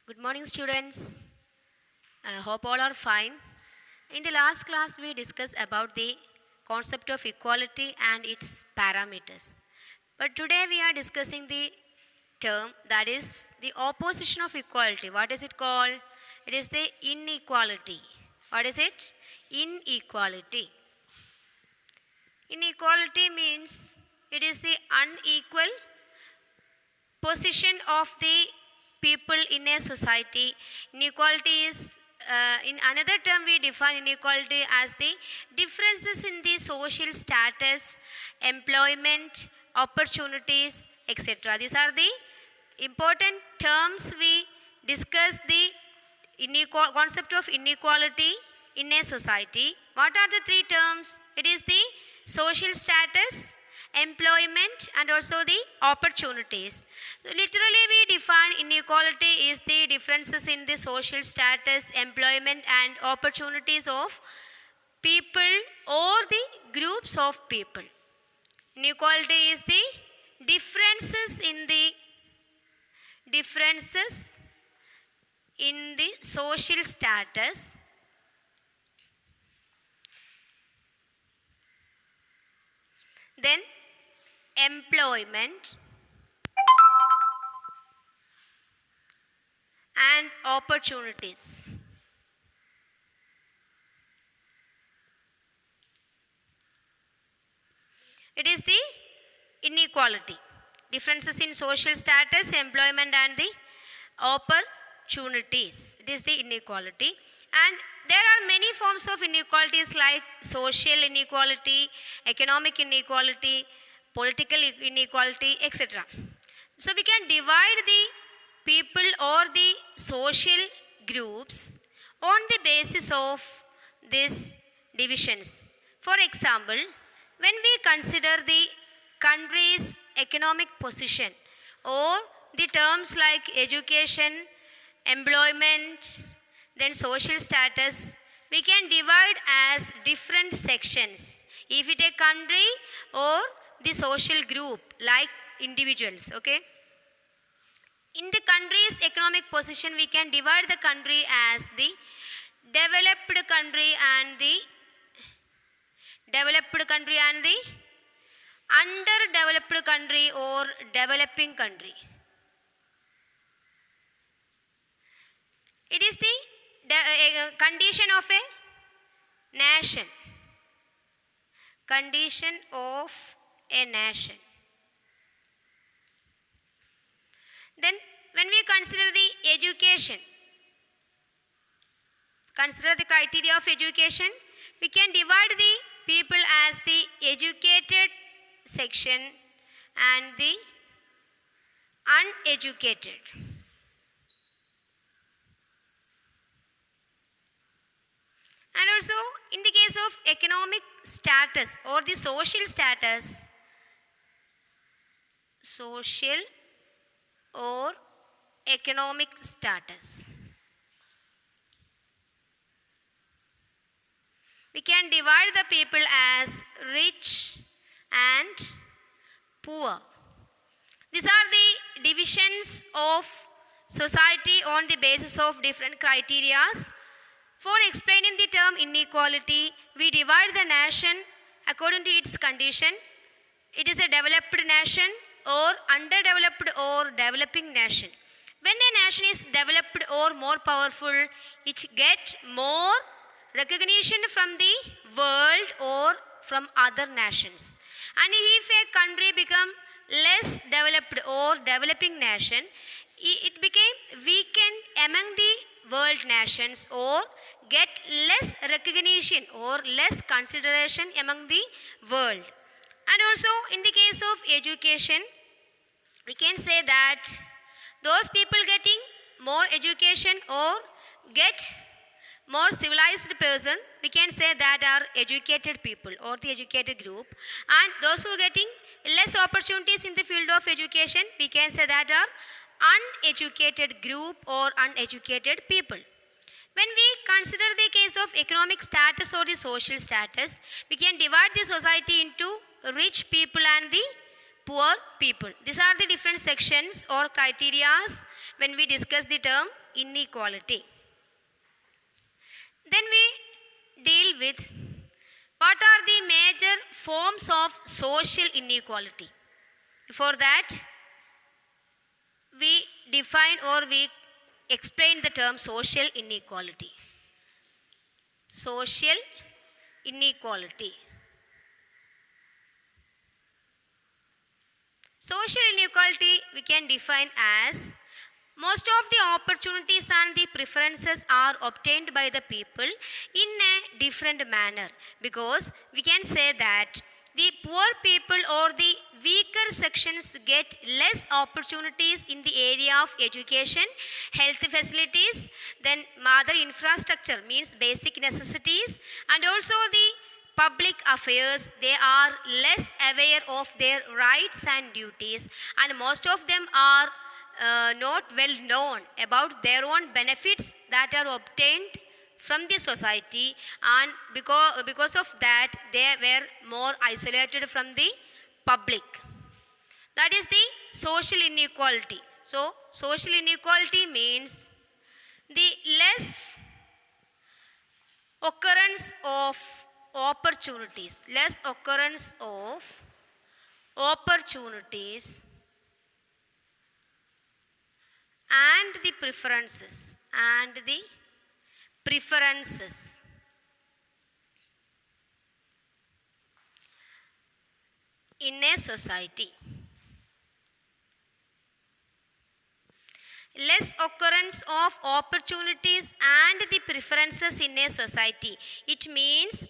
Good morning, students. I hope all are fine. In the last class, we discussed about the concept of equality and its parameters. But today, we are discussing the term that is the opposition of equality. What is it called? It is the inequality. What is it? Inequality. Inequality means it is the unequal position of the people in a society. Inequality is, in another term, we define inequality as the differences in the social status, employment, opportunities, etc. These are the important terms we discuss the concept of inequality in a society. What are the three terms? It is the social status, employment, and also the opportunities. Literally, we define inequality is the differences in the social status, employment, and opportunities of people or the groups of people. Inequality is the differences in the social status, then employment and opportunities. It is the inequality. Differences in social status, employment, and the opportunities. It is the inequality. And there are many forms of inequalities like social inequality, economic inequality, political inequality, etc. So we can divide the people or the social groups on the basis of these divisions. For example, when we consider the country's economic position or the terms like education, employment, then social status, we can divide as different sections. If it a country or the social group like individuals, okay? In the country's economic position, we can divide the country as the developed country and the underdeveloped country or developing country. It is the condition of a nation. Condition of a nation. Then when we consider the education, consider the criteria of education, we can divide the people as the educated section and the uneducated. And also in the case of economic status or the social status, social or economic status, we can divide the people as rich and poor. These are the divisions of society on the basis of different criteria. For explaining the term inequality, we divide the nation according to its condition. It is a developed nation or underdeveloped or developing nation. When a nation is developed or more powerful, it gets more recognition from the world or from other nations. And if a country become less developed or developing nation, it became weakened among the world nations or get less recognition or less consideration among the world. And also in the case of education, we can say that those people getting more education or get more civilized person, we can say that are educated people or the educated group. And those who are getting less opportunities in the field of education, we can say that are uneducated group or uneducated people. When we consider the case of economic status or the social status, we can divide the society into rich people and the poor people. These are the different sections or criterias when we discuss the term inequality. Then we deal with what are the major forms of social inequality. Before that, we define or we explain the term social inequality. Social inequality. Social inequality we can define as most of the opportunities and the preferences are obtained by the people in a different manner, because we can say that the poor people or the weaker sections get less opportunities in the area of education, health facilities, then other infrastructure means basic necessities, and also the public affairs. They are less aware of their rights and duties, and most of them are not well known about their own benefits that are obtained from the society, and because of that they were more isolated from the public. That is the social inequality. So social inequality means the less occurrence of opportunities, and the preferences in a society. Less occurrence of opportunities and the preferences in a society. It means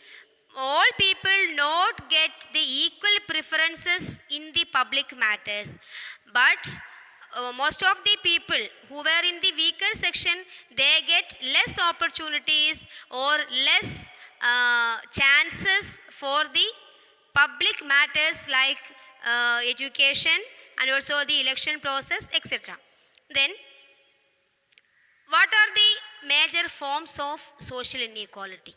all people not get the equal preferences in the public matters, but most of the people who were in the weaker section, they get less opportunities or less chances for the public matters like education and also the election process, etc. Then, what are the major forms of social inequality?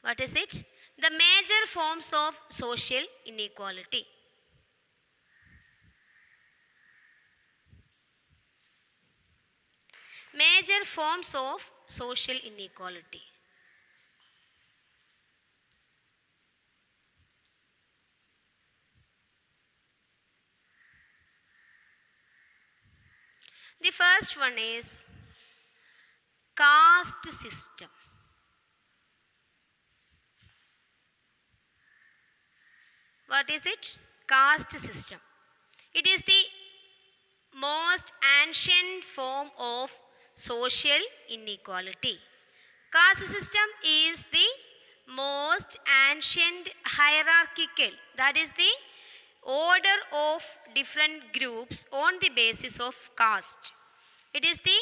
What is it? The major forms of social inequality. Major forms of social inequality. The first one is caste system. What is it? Caste system. It is the most ancient form of social inequality. Caste system is the most ancient hierarchical, that is the order of different groups on the basis of caste. It is the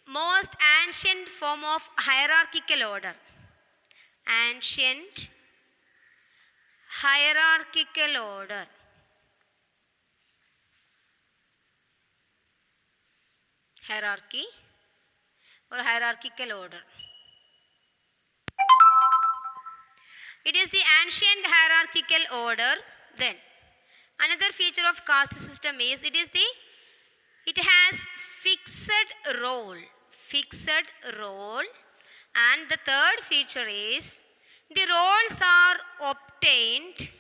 most ancient form of hierarchical order. Ancient hierarchical order. Hierarchy or hierarchical order. It is the ancient hierarchical order. Then another feature of caste system is it has fixed role, and the third feature is the roles are obtained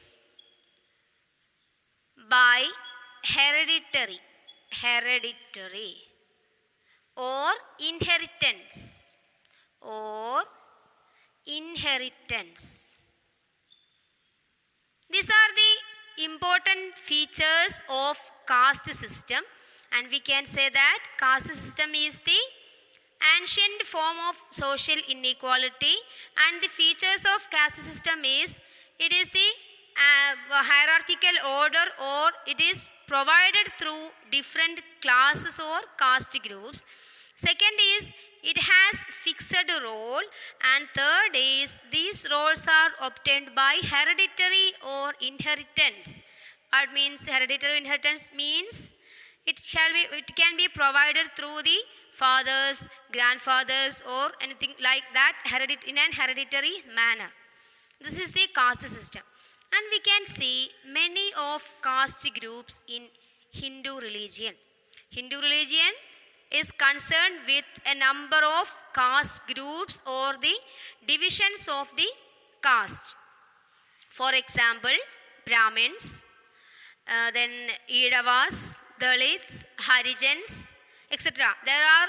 by hereditary or inheritance. These are the important features of caste system, and we can say that caste system is the ancient form of social inequality, and the features of caste system is it is the hierarchical order, or it is provided through different classes or caste groups. Second is it has fixed role, and third is these roles are obtained by hereditary or inheritance. What means hereditary inheritance? Means it can be provided through the fathers, grandfathers, or anything like that, in an hereditary manner. This is the caste system. And we can see many of caste groups in Hindu religion. Hindu religion is concerned with a number of caste groups or the divisions of the caste. For example, Brahmins, then Edavas, Dalits, Harijans, etc. There are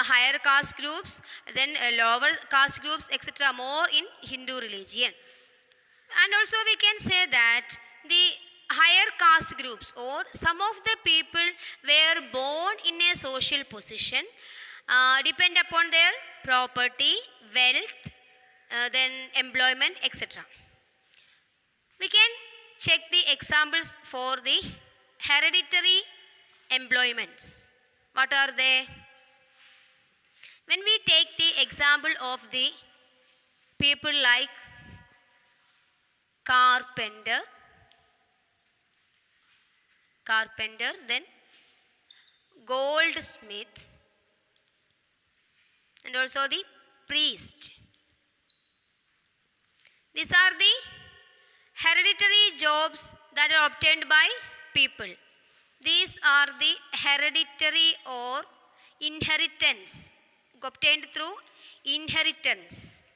higher caste groups, then lower caste groups, etc. more in Hindu religion. And also we can say that the higher caste groups or some of the people were born in a social position, depend upon their property, wealth, then employment, etc. We can check the examples for the hereditary employments. What are they? When we take the example of the people like carpenter, then goldsmith, and also the priest. These are the hereditary jobs that are obtained by people. These are the hereditary or inheritance, obtained through inheritance.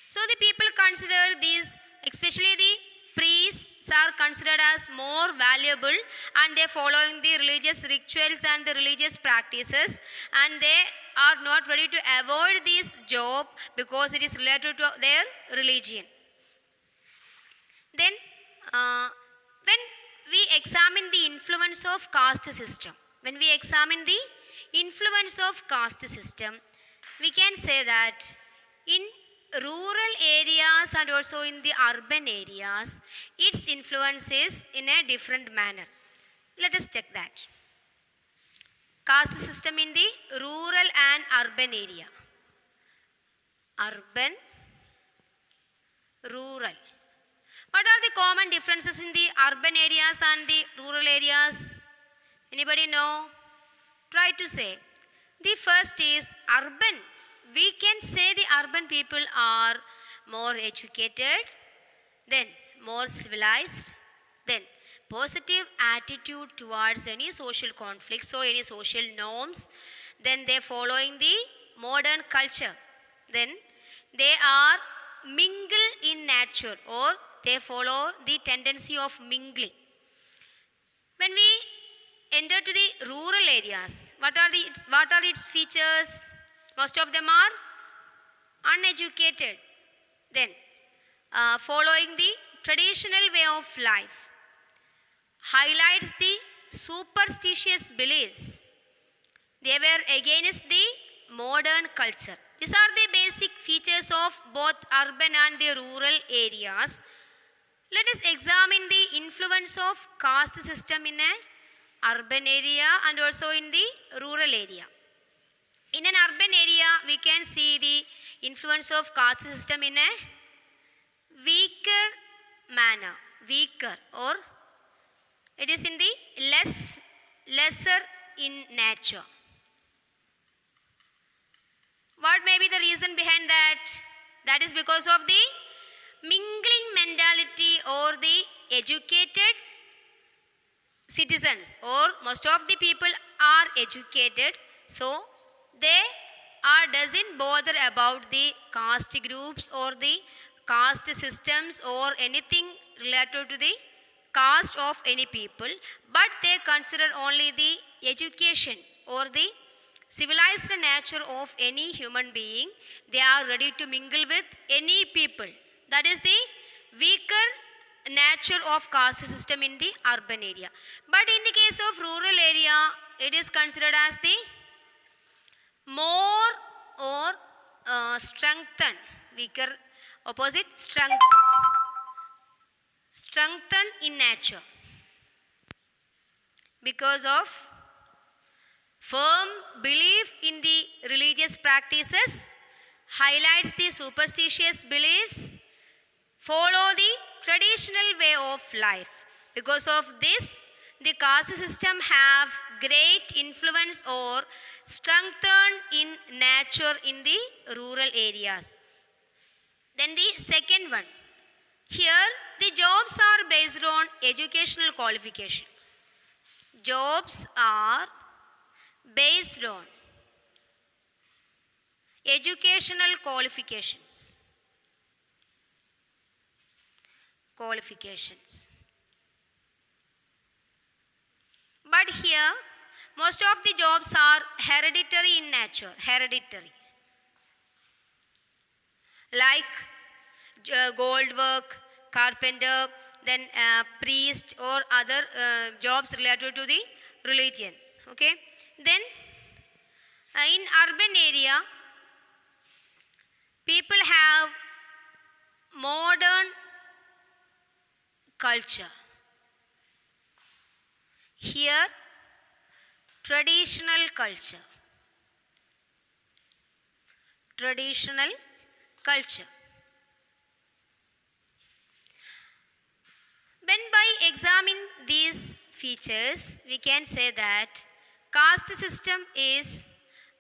So the people consider these, especially the priests are considered as more valuable, and they following the religious rituals and the religious practices, and they are not ready to avoid this job because it is related to their religion. Then when we examine the influence of caste system, we can say that in rural areas and also in the urban areas, its influence is in a different manner. Let us check that. Caste system in the rural and urban area. Urban, rural. What are the common differences in the urban areas and the rural areas? Anybody know? Try to say. The first is urban. We can say the urban people are more educated, then more civilized, then positive attitude towards any social conflicts or any social norms, then they following the modern culture, then they are mingle in nature or they follow the tendency of mingling. When we enter to the rural areas, what are its features? Most of them are uneducated, then following the traditional way of life, highlights the superstitious beliefs. They were against the modern culture. These are the basic features of both urban and the rural areas. Let us examine the influence of caste system in an urban area and also in the rural area. In an urban area, we can see the influence of caste system in a weaker manner, or it is in the lesser in nature. What may be the reason behind that? That is because of the mingling mentality or the educated citizens, or most of the people are educated, so they doesn't bother about the caste groups or the caste systems or anything related to the caste of any people, but they consider only the education or the civilized nature of any human being. They are ready to mingle with any people. That is the weaker nature of caste system in the urban area. But in the case of rural area, it is considered as the more or strengthen, weaker opposite, strengthen in nature, because of firm belief in the religious practices, highlights the superstitious beliefs, follow the traditional way of life. Because of this, the caste system have great influence or strengthened in nature in the rural areas. Then the second one, Here the jobs are based on educational qualifications. Jobs are based on educational qualifications. But here most of the jobs are hereditary in nature. Hereditary. Like gold work, carpenter, then priest or other jobs related to the religion. Okay. Then in urban area, people have modern culture. Here, traditional culture. Traditional culture. When by examining these features, we can say that caste system is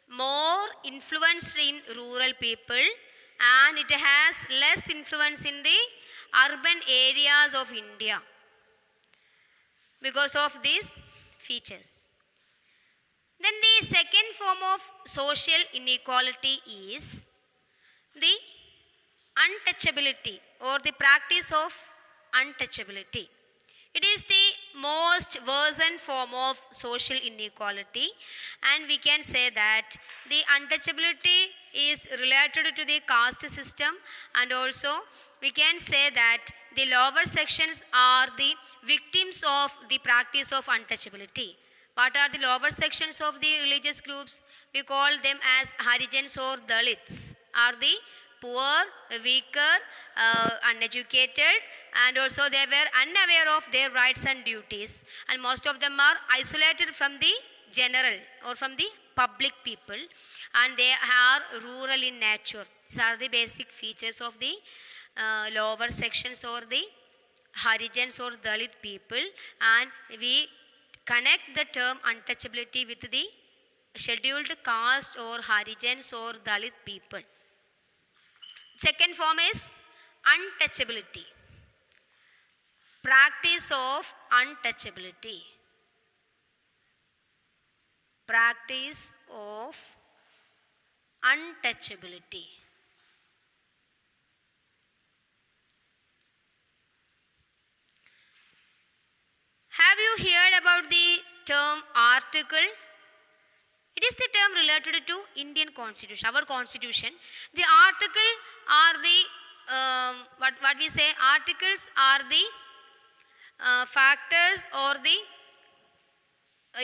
more influenced in rural people and it has less influence in the urban areas of India because of these features. Then the second form of social inequality is the untouchability or the practice of untouchability. It is the most worsened form of social inequality and we can say that the untouchability is related to the caste system and also we can say that the lower sections are the victims of the practice of untouchability. What are the lower sections of the religious groups? We call them as Harijans or Dalits. Are the poor, weaker, uneducated and also they were unaware of their rights and duties and most of them are isolated from the general or from the public people and they are rural in nature. These are the basic features of the lower sections or the Harijans or Dalit people and we connect the term untouchability with the scheduled caste or Harijans or Dalit people. Second form is untouchability. Practice of untouchability. Practice of untouchability. Have you heard about the term article? It is the term related to Indian constitution, our constitution. The article are the, what we say, articles are the factors or the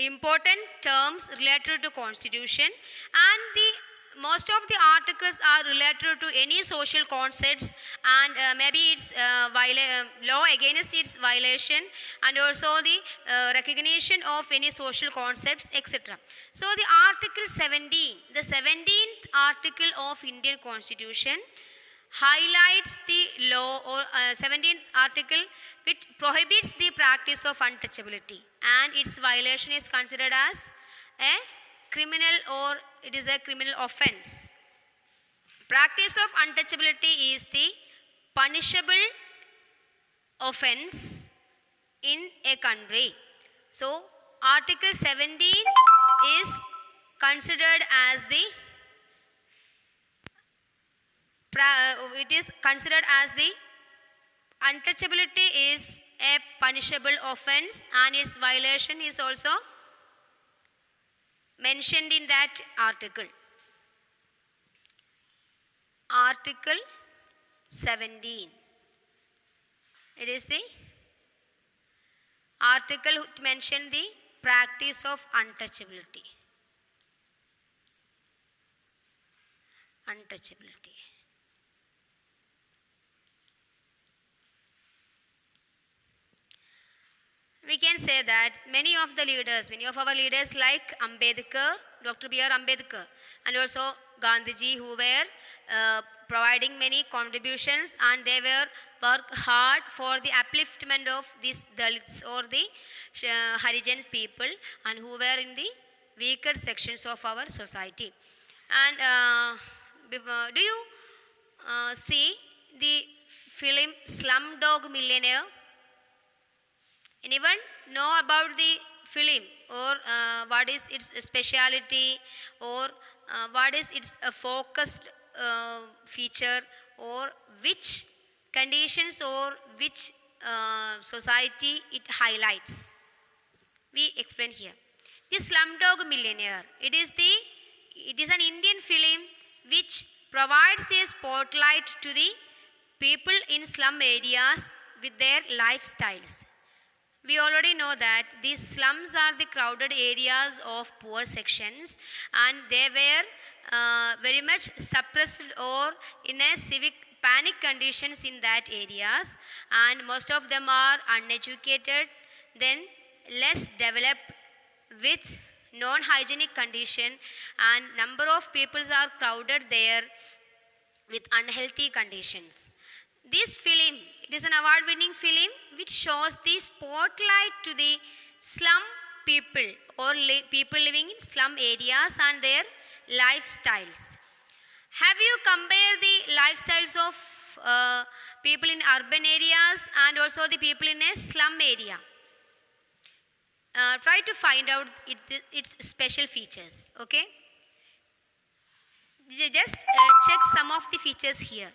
important terms related to constitution and the most of the articles are related to any social concepts and maybe it's law against its violation and also the recognition of any social concepts etc. So the article 17, the 17th article of Indian constitution highlights the law or 17th article which prohibits the practice of untouchability and its violation is considered as a criminal or it is a criminal offense. Practice of untouchability is the punishable offense in a country. So article 17 is considered as the untouchability is a punishable offense and its violation is also mentioned in that article. Article 17. It is the article which mentioned the practice of untouchability. Untouchability. We can say that many of our leaders like Ambedkar, Dr. B.R. Ambedkar and also Gandhiji who were providing many contributions and they were work hard for the upliftment of these Dalits or the Harijan people and who were in the weaker sections of our society. And do you see the film Slumdog Millionaire? Anyone know about the film, or what is its speciality, or what is its focused feature, or which conditions or which society it highlights? We explain here. The Slumdog Millionaire. It is an Indian film which provides a spotlight to the people in slum areas with their lifestyles. We already know that these slums are the crowded areas of poor sections, and they were very much suppressed or in a civic panic conditions in that areas, and most of them are uneducated, then less developed, with non-hygienic condition, and number of peoples are crowded there with unhealthy conditions. This film, it is an award-winning film which shows the spotlight to the slum people or people living in slum areas and their lifestyles. Have you compared the lifestyles of people in urban areas and also the people in a slum area? Try to find out its special features, okay? Just check some of the features here.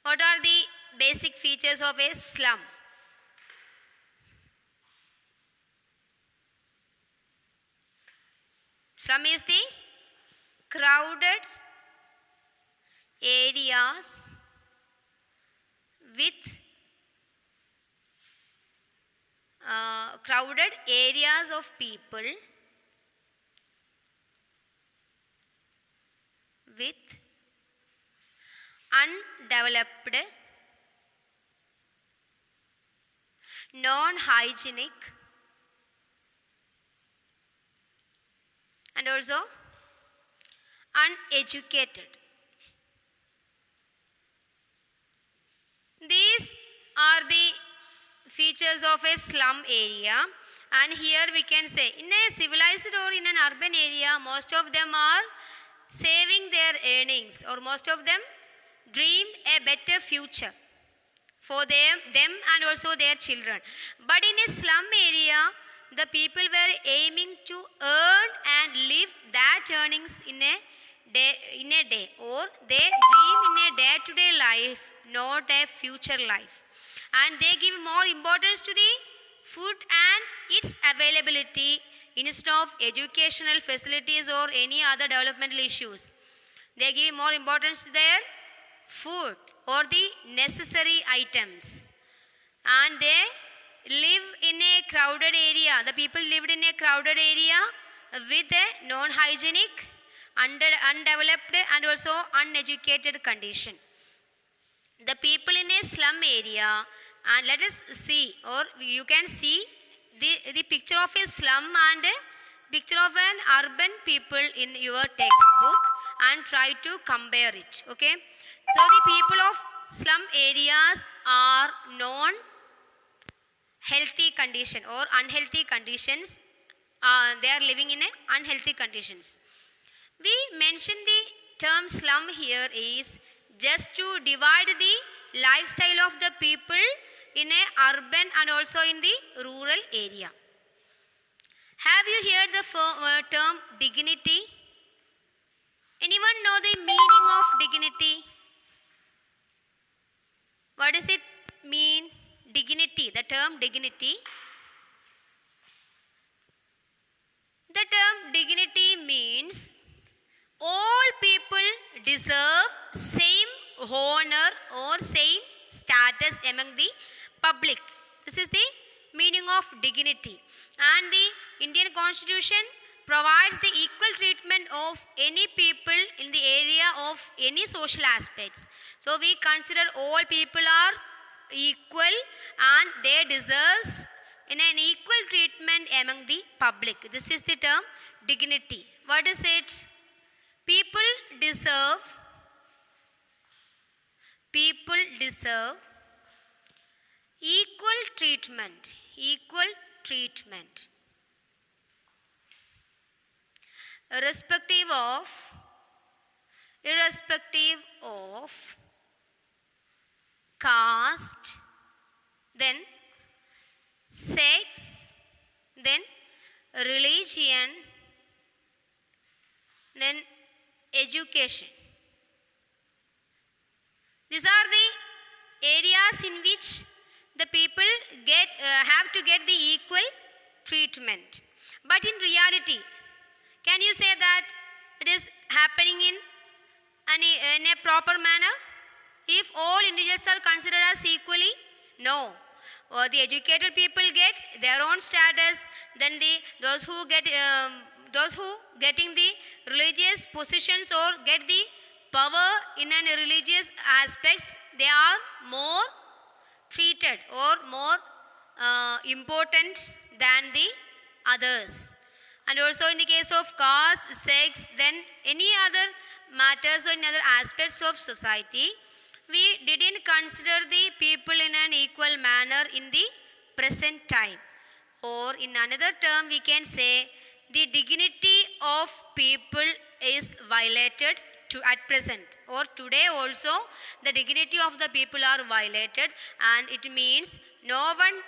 What are the basic features of a slum? Slum is the crowded areas with crowded areas of people with undeveloped, non-hygienic, and also uneducated. These are the features of a slum area, and here we can say in a civilized or in an urban area, most of them are saving their earnings, or most of them dream a better future for them and also their children. But in a slum area, the people were aiming to earn and live that earnings in a day, or they dream in a day-to-day life, not a future life. And they give more importance to the food and its availability instead of educational facilities or any other developmental issues. They give more importance to their food or the necessary items. And they live in a crowded area. The people lived in a crowded area with a non-hygienic, undeveloped and also uneducated condition. The people in a slum area, and let us see, or you can see the picture of a slum and a picture of an urban people in your textbook, and try to compare it, okay? So the people of slum areas are non-healthy condition or unhealthy conditions. They are living in a unhealthy conditions. We mentioned the term slum here is just to divide the lifestyle of the people in a urban and also in the rural area. Have you heard the term dignity? Anyone know the meaning of dignity? What does it mean? Dignity, the term dignity. The term dignity means all people deserve same honor or same status among the public. This is the meaning of dignity. And the Indian Constitution provides the equal treatment of any people in the area of any social aspects. So we consider all people are equal and they deserve in an equal treatment among the public. This is the term dignity. What is it? People deserve equal treatment, irrespective of irrespective of caste, then sex, then religion, then education. These are the areas in which the people have to get the equal treatment. But in reality, can you say that it is happening in a proper manner? If all individuals are considered as equally? No. The educated people get their own status, then those who getting the religious positions or get the power in an religious aspects, they are more treated or more important than the others. And also in the case of caste, sex, then any other matters or in other aspects of society, we didn't consider the people in an equal manner in the present time. Or in another term, we can say the dignity of people is violated at present, or today also the dignity of the people are violated, and it means no one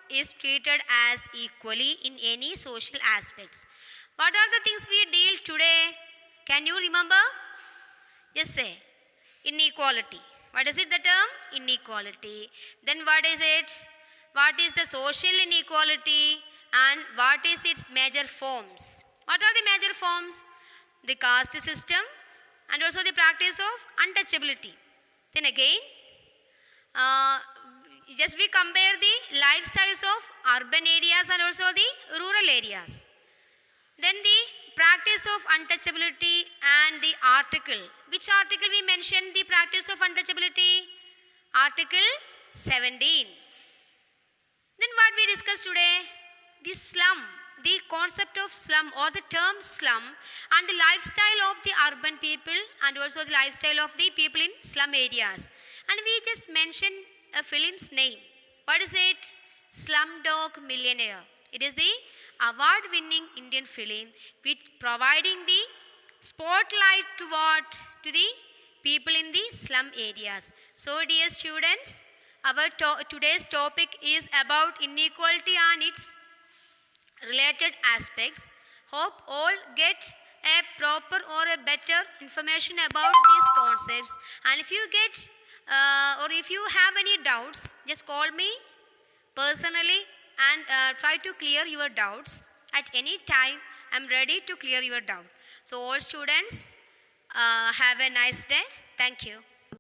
is treated as equally in any social aspects. What are the things we deal today? Can you remember? Just say inequality. What is it, the term? Inequality. Then what is it? What is the social inequality and what is its major forms? What are the major forms? The caste system and also the practice of untouchability. Then again, just we compare the lifestyles of urban areas and also the rural areas. Then the practice of untouchability and the article. Which article we mentioned the practice of untouchability? Article 17. Then what we discussed today? The slum, the concept of slum or the term slum and the lifestyle of the urban people and also the lifestyle of the people in slum areas. And we just mentioned a film's name. What is it? Slumdog Millionaire. It is the award-winning Indian film which providing the spotlight to what? To the people in the slum areas. So dear students, our today's topic is about inequality and its related aspects. Hope all get a proper or a better information about these concepts. And if you get or if you have any doubts, just call me personally and try to clear your doubts. At any time, I am ready to clear your doubt. So all students, have a nice day. Thank you.